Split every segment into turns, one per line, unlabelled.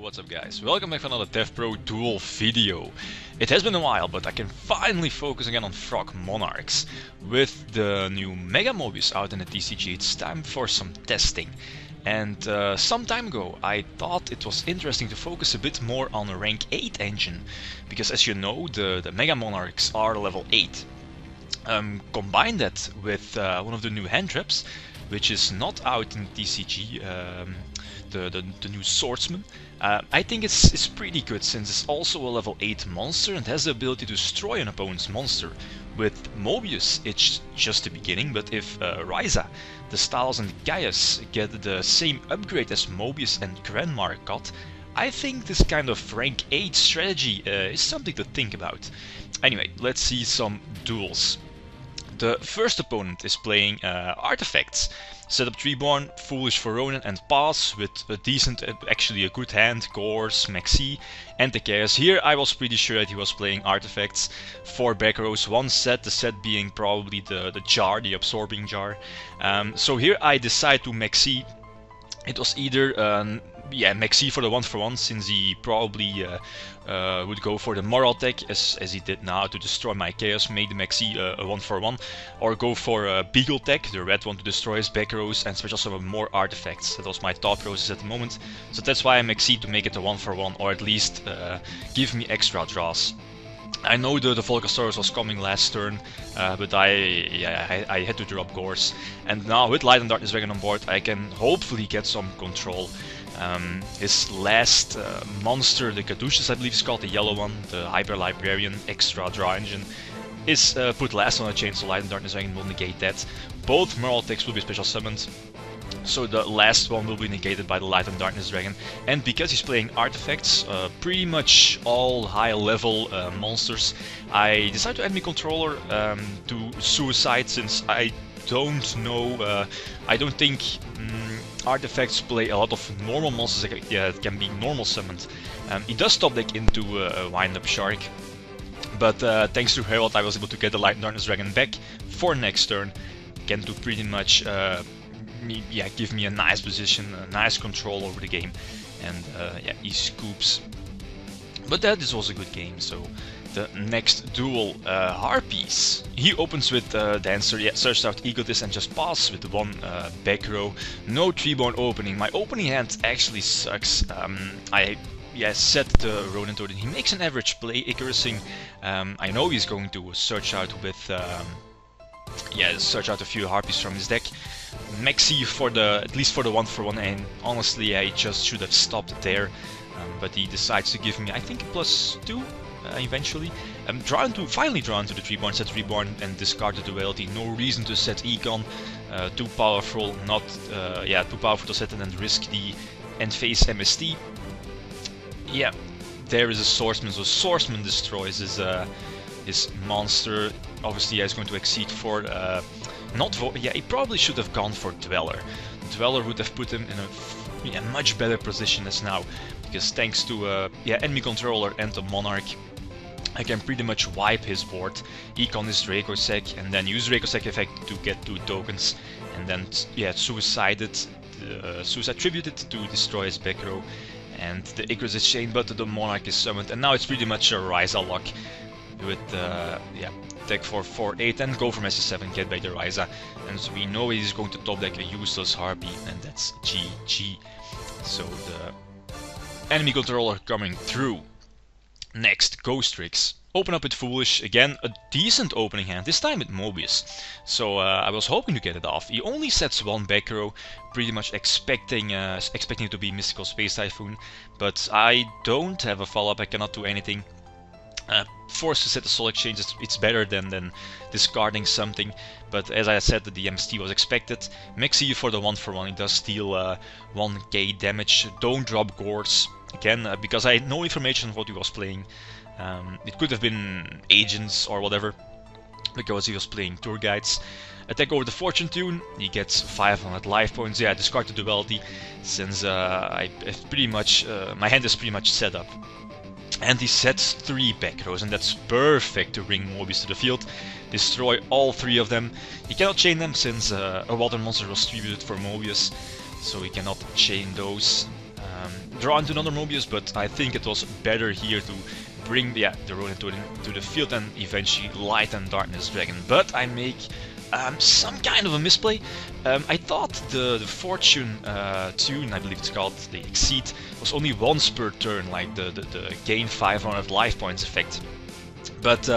What's up guys, welcome back for another DevPro Duel video. It has been a while, but I can finally focus again on Frogmonarchs. With the new Mega Mobius out in the TCG, it's time for some testing. And some time ago I thought it was interesting to focus a bit more on a rank 8 engine, because as you know the Mega Monarchs are level 8. Combine that with one of the new hand traps, which is not out in TCG, the new Swordsman. I think it's pretty good, since it's also a level 8 monster and has the ability to destroy an opponent's monster. With Mobius it's just the beginning, but if Ryza, the Styles and Gaius get the same upgrade as Mobius and Grandmark got, I think this kind of rank 8 strategy is something to think about. Anyway, let's see some duels. The first opponent is playing artifacts. Set up Treeborn, Foolish for Ronin and pass with a decent, actually a good hand, Gorse, Maxi and the Chaos. Here I was pretty sure that he was playing artifacts. 4 back rows, 1 set, the set being probably the jar, the absorbing jar. So here I decide to Maxi. It was either Maxi for the 1-for-1, since he probably would go for the moral attack as he did now to destroy my Chaos, make the Maxi a 1-for-1, or go for a Beagle tech, the red one, to destroy his back rows and switch also more artifacts. That was my thought process at the moment, so that's why I Maxi to make it a 1-for-1, or at least give me extra draws. I know the Volcasaurus was coming last turn, but I had to drop Gorse. And now with Light and Darkness Dragon on board I can hopefully get some control. His last monster, the Caduceus I believe is called, the yellow one, the Hyper Librarian extra draw engine, is put last on the chain, so Light and Darkness Dragon will negate that. Both Moral attacks will be special summoned, so the last one will be negated by the Light and Darkness Dragon. And because he's playing artifacts, pretty much all high level monsters, I decided to add my controller to Suicide, since I don't know, I don't think artifacts play a lot of normal monsters that can be normal summoned. He does top deck into a Wind-Up Shark, but thanks to Herald I was able to get the Light and Darkness Dragon back for next turn, again to pretty much give me a nice position, a nice control over the game, and he scoops. But this was a good game. So the next duel, Harpies. He opens with Dancer, searched out Egotist and just pass with 1 back row. No Treeborn opening. My opening hand actually sucks. I set the Ronin Totem. He makes an average play, Icarusing. I know he's going to search out with search out a few Harpies from his deck. Maxi for at least for the 1-for-1, and honestly I just should have stopped there, but he decides to give me, I think, +2 eventually. Finally drawn to the Treeborn, set Reborn and discard the Duality. No reason to set Econ, too powerful, too powerful to set and then risk the end phase MST. Yeah, there is a Swordsman, so Swordsman destroys his monster. Obviously he's going to exceed for he probably should have gone for Dweller. Dweller would have put him in a much better position as now, because thanks to enemy controller and the Monarch, I can pretty much wipe his board, econ his Dracossack, and then use Dracossack effect to get 2 tokens, and then suicide tributed to destroy his back row, and the Icarus is chained, but the Monarch is summoned, and now it's pretty much a Ryza lock with deck for 4-8 and go from SS7, get back the Ryza, and so we know he's going to top deck a useless Harpy, and that's GG. So the enemy controller coming through. Next, Ghost Tricks. Open up with Foolish, again a decent opening hand, this time with Mobius. So I was hoping to get it off. He only sets 1 back row, pretty much expecting it to be Mystical Space Typhoon, but I don't have a follow-up, I cannot do anything. Forced to set a Soul Exchange, it's better than discarding something, but as I said, the MST was expected. Maxi for the 1-for-1, he does steal 1k damage. Don't drop Gorse, again, because I had no information on what he was playing. It could have been Agents or whatever, because he was playing Tour Guides. Attack over the Fortune Tune, he gets 500 life points. Yeah, discard the Duality, since my hand is pretty much set up. And he sets 3 back rows, and that's perfect to bring Mobius to the field, destroy all 3 of them. He cannot chain them, since a water monster was tributed for Mobius, so he cannot chain those. draw into another Mobius, but I think it was better here to bring the Ronin to the field and eventually Light and Darkness Dragon. But I make some kind of a misplay. I thought the Fortune tune, I believe it's called, the Exceed, was only once per turn, like the gain 500 life points effect. But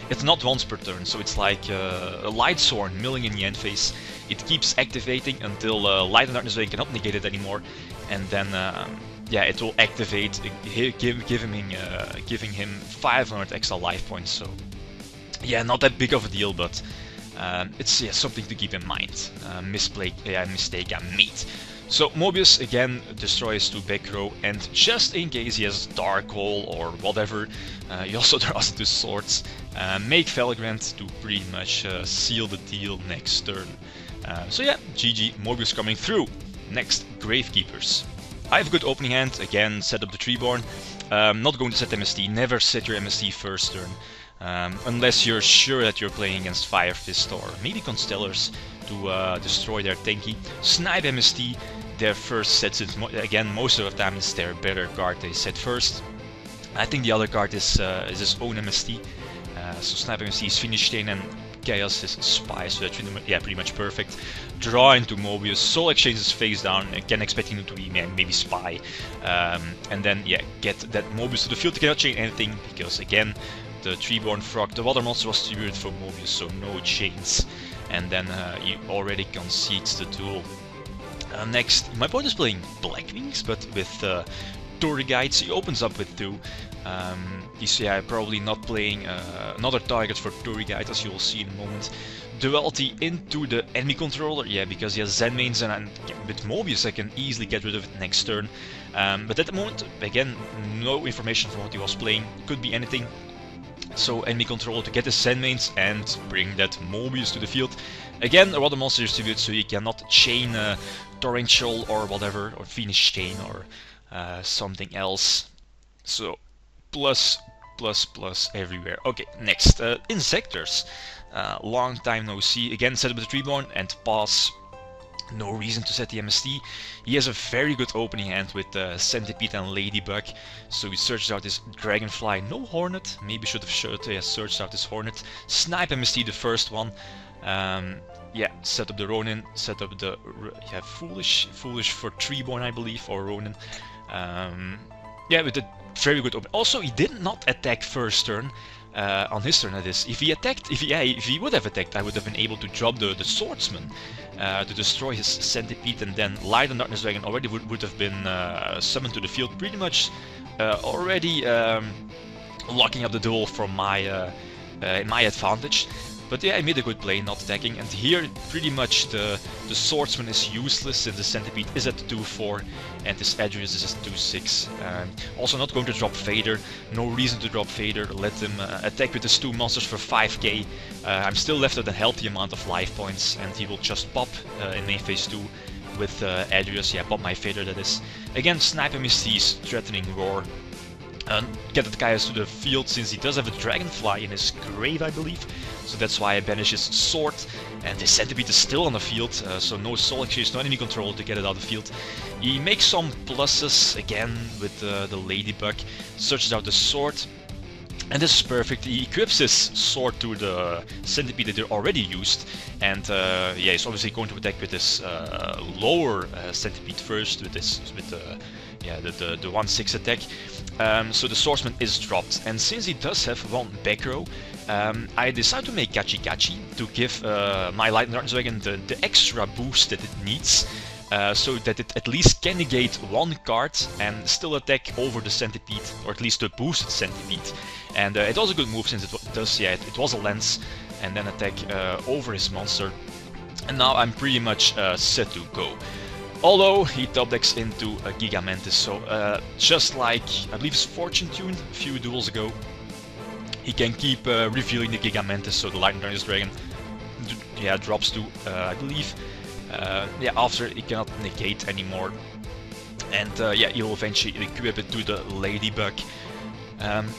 it's not once per turn, so it's like a Light Sword milling in the end phase. It keeps activating until Light and Darkness Dragon cannot negate it anymore, and then yeah, it will activate, giving him 500 extra life points. So yeah, not that big of a deal, but it's something to keep in mind. Mistake I made. So Mobius again destroys to back row, and just in case he has Dark Hole or whatever, he also draws into swords. Make Felgrand to pretty much seal the deal next turn. So yeah, GG, Mobius coming through. Next, Gravekeepers. I have a good opening hand, again set up the Treeborn. Not going to set MST, never set your MST first turn. Unless you're sure that you're playing against Fire Fist or maybe Constellars to destroy their tanky. Snipe MST, their first sets it, again most of the time it's their better card they set first. I think the other card is his own MST. So Snipe MST is Finish Stain and Chaos is Spy, so that's pretty much perfect. Draw into Mobius, Soul Exchange is face down, again expecting him to be maybe Spy. And then yeah, get that Mobius to the field. You cannot chain anything because again the Treeborn Frog, the water monster was distributed for Mobius, so no chains. And then he already concedes the duel. Next, my opponent is playing Black Wings, but with Torii Guides. He opens up with 2. He's probably not playing another target for Torii Guide, as you will see in a moment. Duality into the enemy controller, yeah, because he has Zen mains, and with Mobius I can easily get rid of it next turn. But at the moment, again, no information from what he was playing, could be anything. So enemy controller to get his Zen mains and bring that Mobius to the field. Again, a water monster distribute, so you cannot chain Torrential or whatever, or Finish Chain or something else. So plus everywhere. Okay, next, Insectors. Long time no see. Again, set up the Treeborn and pass. No reason to set the MST. He has a very good opening hand with Centipede and Ladybug. So he searches out his Dragonfly, no Hornet. Maybe should have searched out his Hornet. Snipe MST, the first one. Yeah, set up the Ronin, set up the Foolish for Treeborn, I believe, or Ronin. Yeah, with a very good open. Also, he did not attack first turn. On his turn, that is. If he would have attacked, I would have been able to drop the Swordsman to destroy his Centipede, and then Light and Darkness Dragon already would have been summoned to the field, pretty much already locking up the duel from my my advantage. But yeah, I made a good play not attacking, and here pretty much the Swordsman is useless since the Centipede is at 2-4 and this Adrius is at 2-6. Also not going to drop Vader, no reason to drop Vader, let him attack with his 2 monsters for 5k. I'm still left with a healthy amount of life points, and he will just pop in main phase 2 with Adrius, yeah, pop my Vader that is. Again, Snipe MST's Threatening Roar. Get that guy to the field since he does have a Dragonfly in his grave, I believe. So that's why I banish his sword, and the Centipede is still on the field, so no Soul Exchange, no enemy control to get it out of the field. He makes some pluses again with the Ladybug, searches out the sword, and this is perfect. He equips his sword to the Centipede that they already used, and yeah, he's obviously going to attack with this lower Centipede first, with the 1-6 attack. So the Swordsman is dropped, and since he does have 1 back row, I decide to make Gachi Gachi to give my Light and Darkness Dragon the extra boost that it needs, so that it at least can negate 1 card and still attack over the Centipede, or at least the boosted Centipede. And it was a good move since it was a lens, and then attack over his monster. And now I'm pretty much set to go. Although he top decks into a Gigamantis, so just like I believe it's Fortune tuned a few duels ago, he can keep revealing the Gigamantis, so the Light and Darkness Dragon drops to I believe after he cannot negate anymore, and yeah, he will eventually equip it to the Ladybug.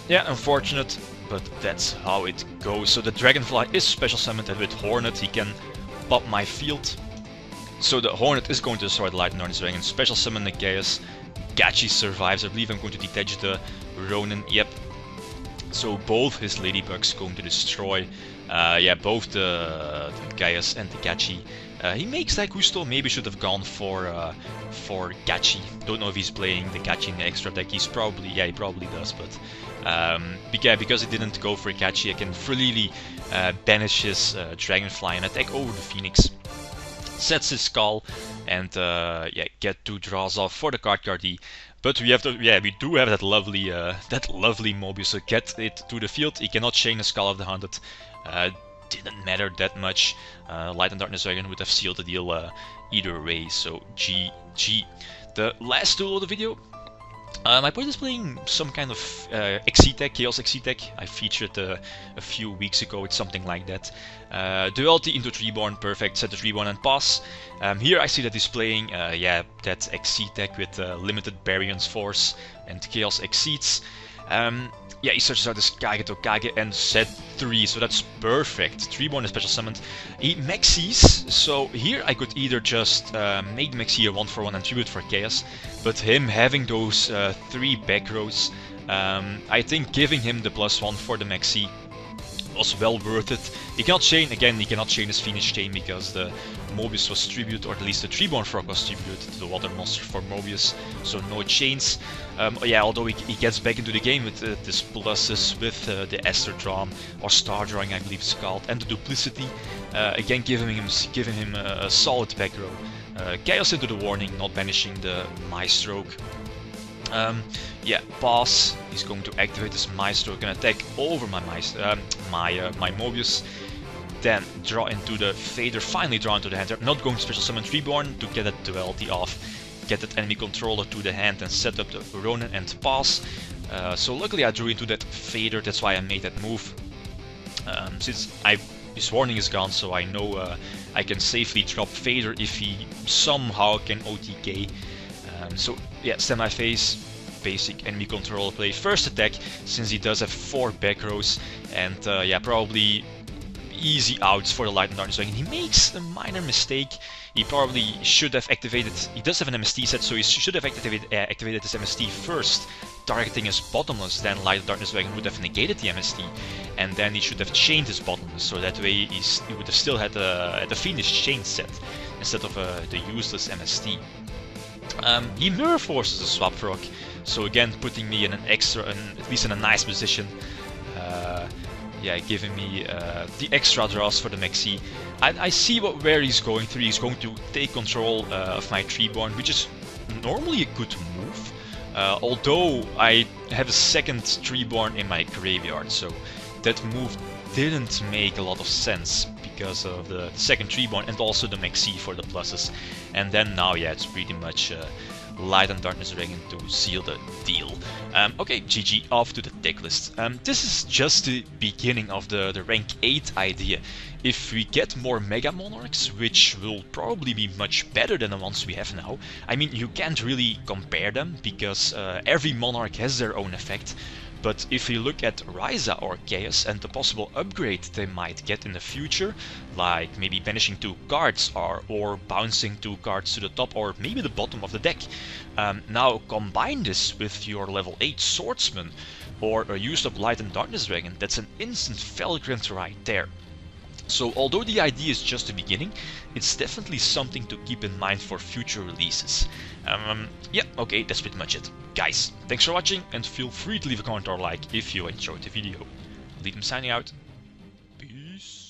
Yeah, unfortunate, but that's how it goes. So the Dragonfly is special summoned, and with Hornet he can pop my field. So the Hornet is going to destroy the Light and Darkness Dragon, special summon the Chaos, Gachi survives. I believe I'm going to detach the Ronin. Yep. So both his ladybugs going to destroy. Yeah, both the Gaius and the Gachi. He makes like Gusto. Maybe should have gone for Gachi. Don't know if he's playing the Gachi in the extra deck. He's probably, yeah, he probably does. But yeah, because he didn't go for Gachi, I can freely banish his Dragonfly and attack over the Phoenix. Sets his skull and yeah, get 2 draws off for the card D. But we have to, yeah, we do have that lovely Mobius. So get it to the field. He cannot chain the Skull of the Hunted. Didn't matter that much. Light and Darkness Dragon would have sealed the deal either way. So GG. The last tool of the video. My opponent is playing some kind of XC tech, Chaos XC tech. I featured a few weeks ago. It's something like that. Duality into Treeborn, perfect. Set the Treeborn and pass. Here I see that he's playing, yeah, that XC tech with limited Baryon's Force and Chaos Exceeds. Yeah, he searches out this Kage to Kage and set 3, so that's perfect. Treeborn is special summoned. He Maxis, so here I could either just make Maxi a 1-for-1 and tribute for Chaos, but him having those 3 back rows, I think giving him the +1 for the Maxi was well worth it. He cannot chain, again, he cannot chain his Phoenix chain because the Mobius was tribute, or at least the Treeborn Frog was tribute to the water monster for Mobius, so no chains. Yeah, although he gets back into the game with this pluses with the Esther Drum, or Star Drawing I believe it's called, and the Duplicity, again giving him a solid back row. Chaos into the Warning, not banishing the Maestroke. Yeah, pass. He's going to activate this Maestro, and attack over my my Mobius. Then draw into the Fader, finally draw into the hand. I'm not going to special summon Treeborn to get that duality off, get that enemy controller to the hand and set up the Ronin and pass. So luckily I drew into that Fader, that's why I made that move. Since his warning is gone, so I know I can safely drop Fader if he somehow can OTK. So yeah, semi-phase, basic enemy control play. First attack, since he does have 4 back rows, and yeah, probably easy outs for the Light and Darkness Dragon. He makes a minor mistake. He probably should have activated, he does have an MST set, so he should have activated his MST first, targeting his Bottomless. Then Light and Darkness Dragon would have negated the MST, and then he should have chained his Bottomless, so that way he would have still had the Phoenix chain set instead of the useless MST. He mirror forces a Swap Frog, so again putting me in an extra, at least in a nice position. Yeah, giving me the extra draws for the Maxi. I see where he's going through. He's going to take control of my Treeborn, which is normally a good move. Although I have a second Treeborn in my graveyard, so that move didn't make a lot of sense because of the second Treeborn and also the Maxi for the pluses. And then now, yeah, it's pretty much Light and Darkness Dragon to seal the deal. Okay, GG, off to the deck list. This is just the beginning of the rank 8 idea. If we get more Mega Monarchs, which will probably be much better than the ones we have now, I mean, you can't really compare them because every Monarch has their own effect. But if you look at Ryza or Chaos and the possible upgrade they might get in the future, like maybe banishing 2 cards or bouncing 2 cards to the top or maybe the bottom of the deck, now combine this with your level 8 Swordsman or a used up Light and Darkness Dragon, that's an instant Felgrant right there. So although the idea is just the beginning, it's definitely something to keep in mind for future releases. Yeah, okay, that's pretty much it. Guys, thanks for watching and feel free to leave a comment or like if you enjoyed the video. Lead them signing out. Peace.